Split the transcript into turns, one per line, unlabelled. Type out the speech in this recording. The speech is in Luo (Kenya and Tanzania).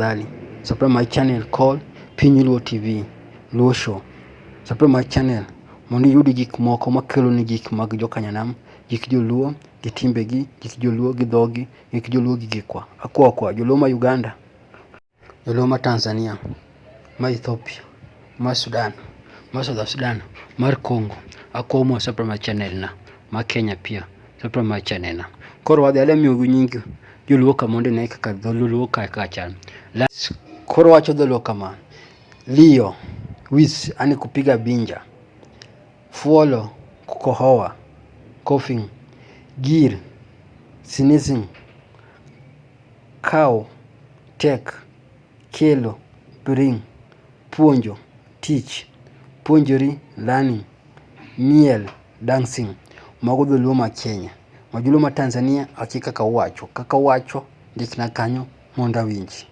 tafadhali subscribe my channel called Piny LUO TV LUO Show. Subscribe my channel mondo iyud gik moko makelo ni gik mag jokanyanam, gik joluo, gi timbegi, gik joluo gi dhogi, gik joluo gi gikwa. Akwa joluo ma Uganda, joluo ma Tanzania, ma Ethiopia, ma Sudan, ma South Sudan, mar Congo. Akwa mo subscribe my channel na, ma Kenya pia subscribe my channel na. Koro wadhi ale miyogu nying joluo ka mondo ne kaka joluo ka chal. Koro wacho dholuo kama: LUO, wheeze ani kupiga binja, fuolo kukohoa, coughing, gir, sneezing, cow, take, kelo, bring, puonjo, teach, puonjori, learning, miel, dancing. Mago dholuo ma Kenya. Ma joluo ma Tanzania aki kaka wacho, ndikna kanyo mondo awinji.